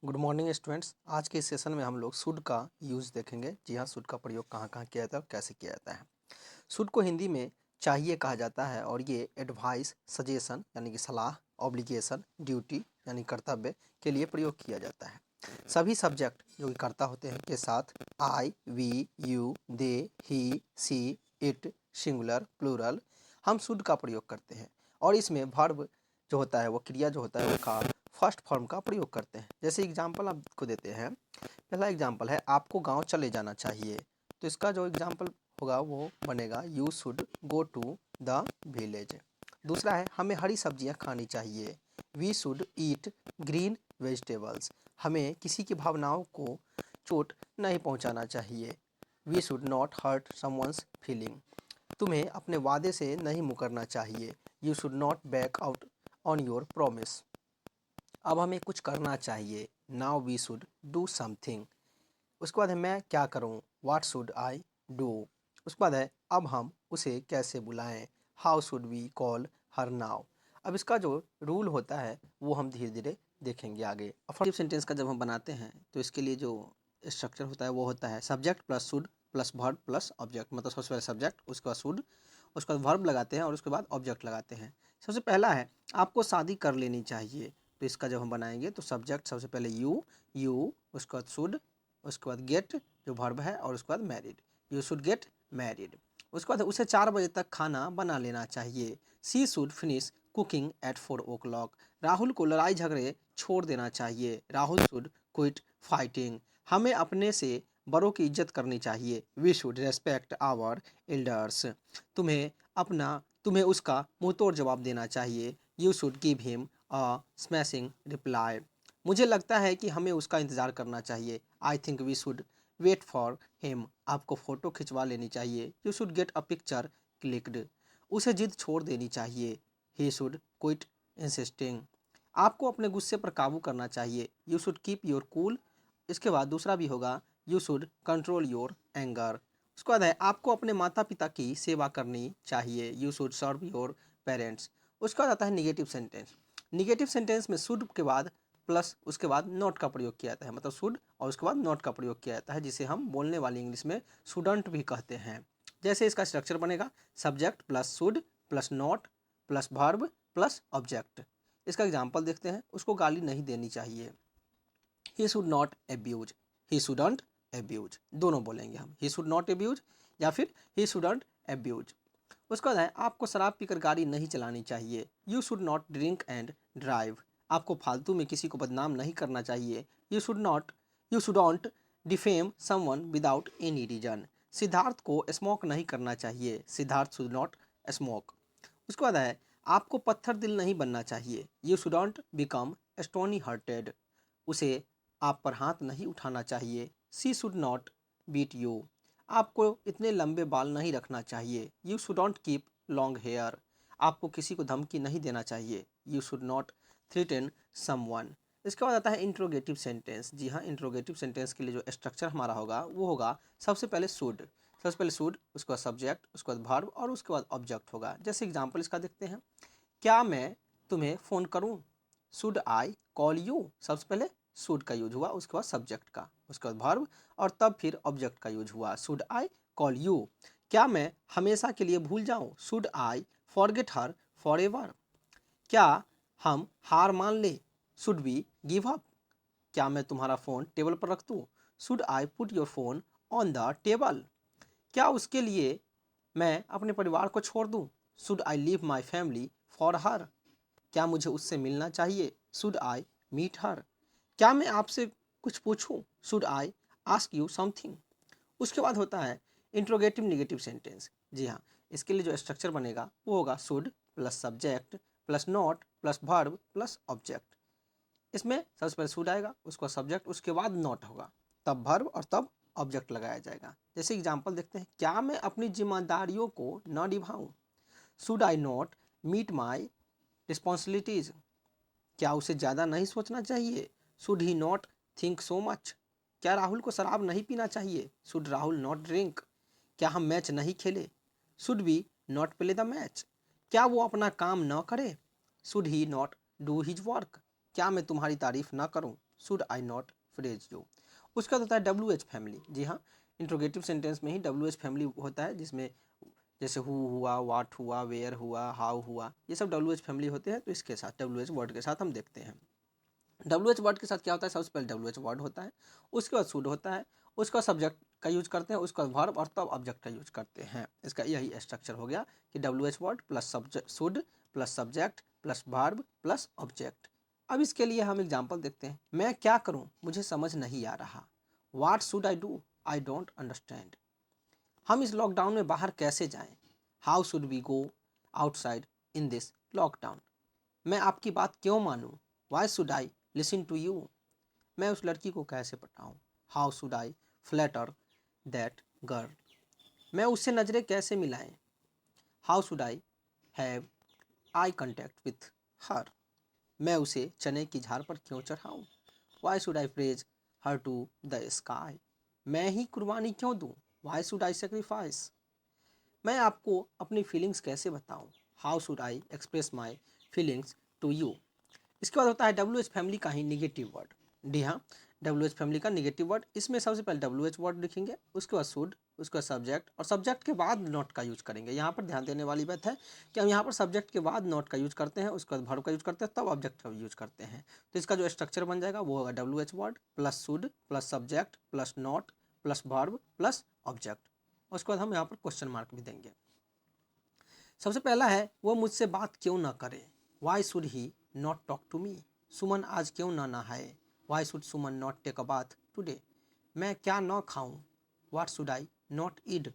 Good morning students. आज के इस सेशन में हम लोग शुड का यूज़ देखेंगे। जी हाँ, शुड का प्रयोग कहाँ कहाँ किया जाता है और कैसे किया जाता है। शुड को हिंदी में चाहिए कहा जाता है और ये एडवाइस, सजेशन यानी कि सलाह, ऑब्लिगेशन, ड्यूटी यानी कर्तव्य के लिए प्रयोग किया जाता है। सभी सब्जेक्ट जो कि कर्ता होते हैं के साथ I, we, you, they, he, she, it, singular, plural हम शुड का प्रयोग करते हैं और इसमें वर्ब जो होता है वो क्रिया जो होता है वो का फर्स्ट फॉर्म का प्रयोग करते हैं। जैसे एग्जाम्पल आपको देते हैं। पहला एग्जाम्पल है आपको गांव चले जाना चाहिए, तो इसका जो एग्जाम्पल होगा वो बनेगा you should go to the village. दूसरा है हमें हरी सब्जियां खानी चाहिए, we should eat green vegetables. हमें किसी की भावनाओं को चोट नहीं पहुंचाना चाहिए, we should not hurt someone's feeling. तुम्हें अपने वादे से नहीं मुकरना चाहिए, you should not back out on your promise. अब हमें कुछ करना चाहिए, now we should do something. उसके बाद है मैं क्या करूं, व्हाट शुड आई डू। उसके बाद है अब हम उसे कैसे बुलाएं, how should we call her now. अब इसका जो रूल होता है वो हम धीरे धीरे देखेंगे आगे। अफर्मेटिव सेंटेंस का जब हम बनाते हैं तो इसके लिए जो स्ट्रक्चर होता है वो होता है subject plus should plus verb plus object. मतलब सबसे पहले सब्जेक्ट, उसके बाद शुड, उसके बाद वर्ब लगाते हैं और उसके बाद ऑब्जेक्ट लगाते हैं। सबसे पहला है आपको शादी कर लेनी चाहिए, तो इसका जब हम बनाएंगे तो सब्जेक्ट सबसे पहले यू, उसके बाद शुड, उसके बाद गेट जो वर्ब है और उसके बाद married, you should get married. उसके बाद उसे 4 बजे तक खाना बना लेना चाहिए, she should finish cooking at 4 o'clock। Rahul को लड़ाई झगड़े छोड़ देना चाहिए, राहुल शुड क्विट फाइटिंग। हमें अपने से बड़ों की इज्जत करनी चाहिए, we should respect our elders. तुम्हें उसका मुंह तोड़ जवाब देना चाहिए, you should give him a smashing reply. मुझे लगता है कि हमें उसका इंतज़ार करना चाहिए, I think we should wait for him. आपको फ़ोटो खिंचवा लेनी चाहिए, you should get a picture clicked. उसे जिद छोड़ देनी चाहिए, ही शुड क्विट इंसिस्टिंग। आपको अपने गुस्से पर काबू करना चाहिए, you should keep your cool. इसके बाद दूसरा भी होगा, you should control your anger. उसके बाद है आपको अपने माता पिता की सेवा करनी चाहिए, you should serve your parents. उसके बाद आता है निगेटिव सेंटेंस। निगेटिव सेंटेंस में शुड के बाद प्लस उसके बाद नॉट का प्रयोग किया जाता है, मतलब शुड और उसके बाद नॉट का प्रयोग किया जाता है, जिसे हम बोलने वाली इंग्लिश में शुडंट भी कहते हैं। जैसे इसका स्ट्रक्चर बनेगा subject plus should plus not plus verb plus object. इसका एग्जाम्पल देखते हैं। उसको गाली नहीं देनी चाहिए, he should not abuse, he shouldn't abuse. दोनों बोलेंगे हम, ही शुड नॉट एब्यूज या फिर ही शुडंट एब्यूज। उसके बाद है आपको शराब पीकर गाड़ी नहीं चलानी चाहिए, you should not drink and drive. आपको फालतू में किसी को बदनाम नहीं करना चाहिए, you shouldn't defame someone without any reason. Siddharth को स्मोक नहीं करना चाहिए, सिद्धार्थ शुड नॉट स्मोक। उसके बाद है आपको पत्थर दिल नहीं बनना चाहिए, you shouldn't become stony hearted. उसे आप पर हाथ नहीं उठाना चाहिए, she should not beat you. आपको इतने लंबे बाल नहीं रखना चाहिए, you should not keep long hair. आपको किसी को धमकी नहीं देना चाहिए, you should not threaten someone. इसके बाद आता है इंट्रोगेटिव सेंटेंस। जी हाँ, इंट्रोगेटिव सेंटेंस के लिए जो स्ट्रक्चर हमारा होगा वो होगा सबसे पहले शुड, उसके बाद सब्जेक्ट, उसके बाद वर्ब और उसके बाद ऑब्जेक्ट होगा। जैसे एग्जाम्पल इसका देखते हैं। क्या मैं तुम्हें फ़ोन करूं, शुड आई कॉल यू। सबसे पहले शुड का यूज हुआ, उसके बाद सब्जेक्ट का, उसके बाद वर्ब और तब फिर ऑब्जेक्ट का यूज हुआ, शुड आई कॉल यू। क्या मैं हमेशा के लिए भूल जाऊं, should I forget her for ever. क्या हम हार मान ले, शुड वी गिव अप। क्या मैं तुम्हारा फ़ोन टेबल पर रख दूँ, should I put your phone on the table. क्या उसके लिए मैं अपने परिवार को छोड़ दूँ, should I leave my family for her. क्या मुझे उससे मिलना चाहिए, शुड आई मीट हर। क्या मैं आपसे कुछ पूछूं, should I ask you something. उसके बाद होता है इंट्रोगेटिव निगेटिव सेंटेंस। जी हाँ, इसके लिए जो स्ट्रक्चर बनेगा वो होगा should plus subject plus not plus verb plus object. इसमें सबसे पहले शुड आएगा, उसका सब्जेक्ट, उसके बाद नॉट होगा, तब वर्ब और तब ऑब्जेक्ट लगाया जाएगा। जैसे एग्जाम्पल देखते हैं। क्या मैं अपनी जिम्मेदारियों को न निभाऊं, should I not meet my responsibilities. क्या उसे ज़्यादा नहीं सोचना चाहिए, should he not think so much. क्या राहुल को शराब नहीं पीना चाहिए, शुड राहुल नॉट ड्रिंक। क्या हम मैच नहीं खेले, should we not play the match. क्या वो अपना काम न करे, should he not do his work. क्या मैं तुम्हारी तारीफ न करूं, should I not praise you. उसका होता है WH फैमिली। जी हाँ, इंट्रोगेटिव सेंटेंस में ही WH फैमिली होता है, जिसमें जैसे हु हुआ, वाट हुआ, वेयर हुआ, हाउ हुआ, ये सब WH फैमिली होते हैं। तो इसके साथ WH वर्ड के साथ हम देखते हैं। WH वर्ड के साथ क्या होता है, सबसे पहले WH वर्ड होता है, उसके बाद शुड होता है, उसका सब्जेक्ट का यूज करते हैं, उसका वर्ब और तब ऑब्जेक्ट का यूज करते हैं। इसका यही स्ट्रक्चर हो गया कि WH word plus subject, should plus subject plus verb plus object. अब इसके लिए हम एग्जाम्पल देखते हैं। मैं क्या करूं, मुझे समझ नहीं आ रहा। What should I do, I don't understand. हम इस लॉकडाउन में बाहर कैसे जाएं, how should we go outside in this lockdown. मैं आपकी बात क्यों मानूं, why should I listen to you. मैं उस लड़की को कैसे पटाऊं, how should I flatter that girl. मैं उससे नज़रें कैसे मिलाएं, how should I have eye contact with her. मैं उसे चने की झाड़ पर क्यों चढ़ाऊं, Y should I praise her to the sky. मैं ही कुर्बानी क्यों दूं, वाई शुड आई सेक्रीफाइस। मैं आपको अपनी फीलिंग्स कैसे बताऊं, how should I express my feelings to you. इसके बाद होता है WH फैमिली का ही निगेटिव वर्ड। जी हाँ, WH फैमिली का निगेटिव वर्ड, इसमें सबसे पहले WH वर्ड लिखेंगे, उसके बाद शुड, उसके बाद सब्जेक्ट, और सब्जेक्ट के बाद नॉट का यूज करेंगे। यहाँ पर ध्यान देने वाली बात है कि हम यहाँ पर सब्जेक्ट के बाद नॉट का यूज करते हैं, उसके बाद वर्ब का यूज करते हैं, तब ऑब्जेक्ट का यूज करते हैं। तो इसका जो स्ट्रक्चर बन जाएगा वो होगा WH word plus should plus subject plus not plus verb plus object. उसके बाद हम यहाँ पर क्वेश्चन मार्क भी देंगे। सबसे पहला है, वो मुझसे बात क्यों ना करे, why should he not talk to me. Suman आज क्यों ना नहाए, why should Suman not take a bath today. मैं क्या ना खाऊं, what should I not eat.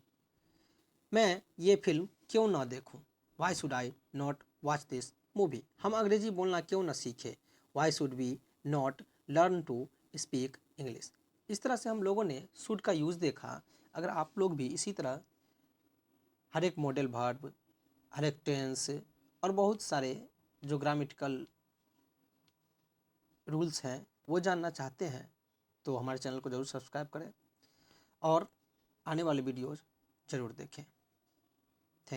मैं ये फिल्म क्यों ना देखूं, why should I not watch this movie. हम अंग्रेजी बोलना क्यों ना सीखें, why should we not learn to speak English. इस तरह से हम लोगों ने शुड का यूज़ देखा। अगर आप लोग भी इसी तरह हर एक मॉडल वर्ब, हर एक टेंस और बहुत सारे जो ग्रामेटिकल रूल्स हैं वो जानना चाहते हैं, तो हमारे चैनल को ज़रूर सब्सक्राइब करें और आने वाले वीडियोज़ ज़रूर देखें।